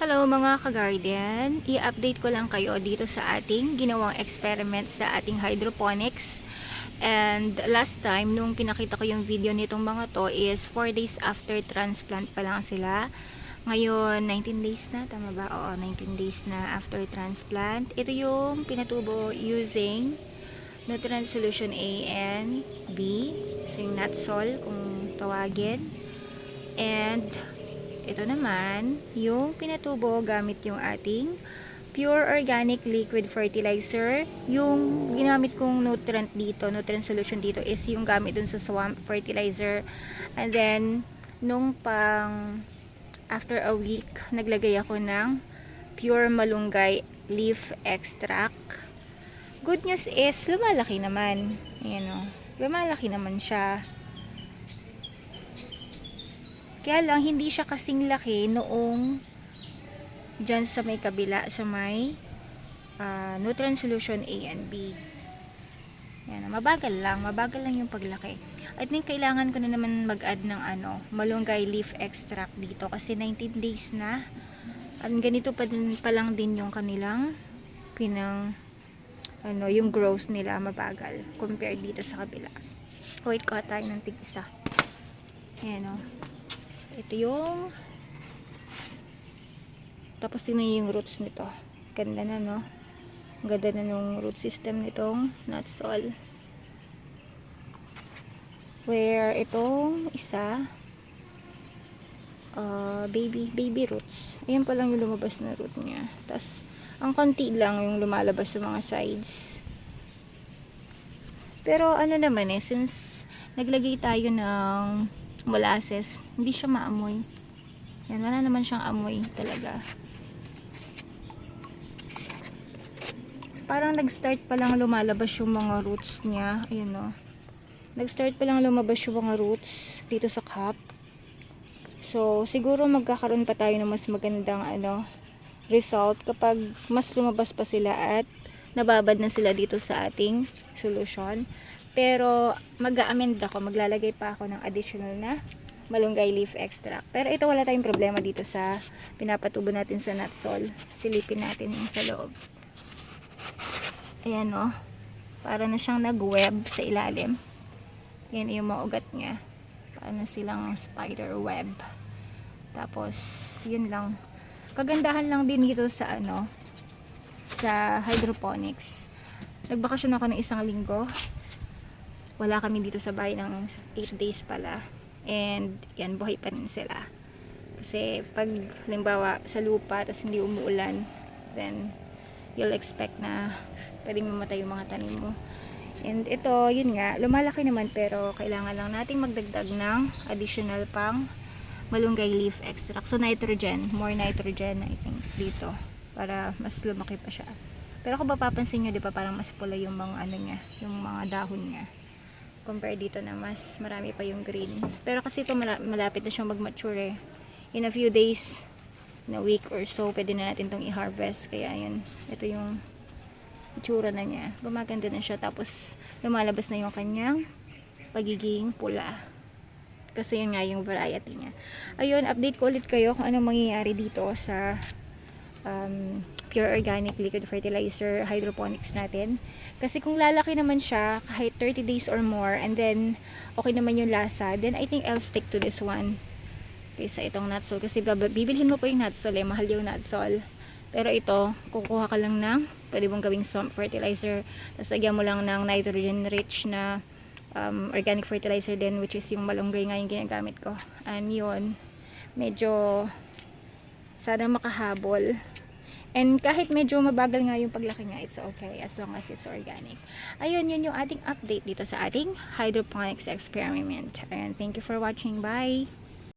Hello mga ka-garden, i-update ko lang kayo dito sa ating ginawang experiment sa ating hydroponics. And last time, nung pinakita ko yung video nitong mga to is 4 days after transplant pa lang sila. Ngayon, 19 days na, tama ba? Oo, 19 days na after transplant. Ito yung pinatubo using Nutrient Solution A and B. So yung Nutsol kung tawagin. And ito naman, yung pinatubo gamit yung ating pure organic liquid fertilizer. Yung ginamit kong nutrient dito, nutrient solution dito is yung gamit dun sa swamp fertilizer. And then, nung pang after a week, naglagay ako ng pure malunggay leaf extract. Good news is, lumalaki naman. Ayan o, lumalaki naman siya. Kaya lang, hindi siya kasing laki noong dyan sa may kabila, sa may nutrient solution A and B. Yan, mabagal lang yung paglaki. I think kailangan ko na naman mag-add ng malunggay leaf extract dito kasi 19 days na. At ganito pa lang din yung kanilang yung growth nila mabagal compared dito sa kabila. Wait, kuha tayo ng tig-isa. Yan o. Ito yung tapos tingnan yung roots nito. Ganda na, no? Ganda na nung root system nitong Nutsol. Where itong isa baby roots. Ayan pa lang yung lumabas na root niya. Tapos ang konti lang yung lumalabas sa mga sides. Pero ano naman since naglagay tayo ng molasses, hindi siya maamoy. Yan, wala naman siyang amoy talaga. So, parang nag-start pa lang lumalabas yung mga roots niya. Ayan o. Nag-start pa lang lumabas yung mga roots dito sa cup. So, siguro magkakaroon pa tayo ng mas magandang result kapag mas lumabas pa sila at nababad na sila dito sa ating solution. Pero mag-a-amend ako, maglalagay pa ako ng additional na malunggay leaf extract. Pero ito wala tayong problema dito sa pinapatubo natin sa Nutsol. Silipin natin yung sa loob. Ayan o. Para na siyang nag-web sa ilalim. Yan yung mga ugat niya. Para na silang spider web. Tapos, yun lang. Kagandahan lang din dito sa sa hydroponics. Nagbakasyon ako ng 1 linggo. Wala kami dito sa bahay ng 8 days pala. And yan, buhay pa rin sila. Kasi pag halimbawa sa lupa tapos hindi umuulan, then you'll expect na pwedeng mamatay yung mga tanim mo. And ito, yun nga, lumalaki naman pero kailangan lang nating magdagdag ng additional pang malunggay leaf extract. So nitrogen, more nitrogen I think dito para mas lumaki pa siya. Pero kung mapapansin nyo, di ba parang mas pula yung mga niya, yung mga dahon niya. Compare dito na mas marami pa yung green. Pero kasi ito malapit na siyang mag-mature in a few days, in a week or so, pwede na natin itong i-harvest. Kaya yun, ito yung itsura na niya. Gumaganda na siya. Tapos lumalabas na yung kanyang pagiging pula. Kasi yun nga yung variety niya. Ayun, update ko ulit kayo kung anong mangyayari dito sa pure organic liquid fertilizer hydroponics natin. Kasi kung lalaki naman siya kahit 30 days or more and then okay naman yung lasa, then I think I'll stick to this one kaysa itong Nutsol. Kasi bibilhin mo po yung Nutsol mahal yung Nutsol. Pero ito, kukuha ka lang ng pwede mong gawing swamp fertilizer, tapos lagyan mo lang ng nitrogen rich na organic fertilizer din, which is yung malunggay nga yung ginagamit ko. And yun, medyo sana makahabol. And kahit medyo mabagal nga yung paglaki niya, it's okay as long as it's organic. Ayun, yun yung ating update dito sa ating hydroponics experiment. And thank you for watching. Bye!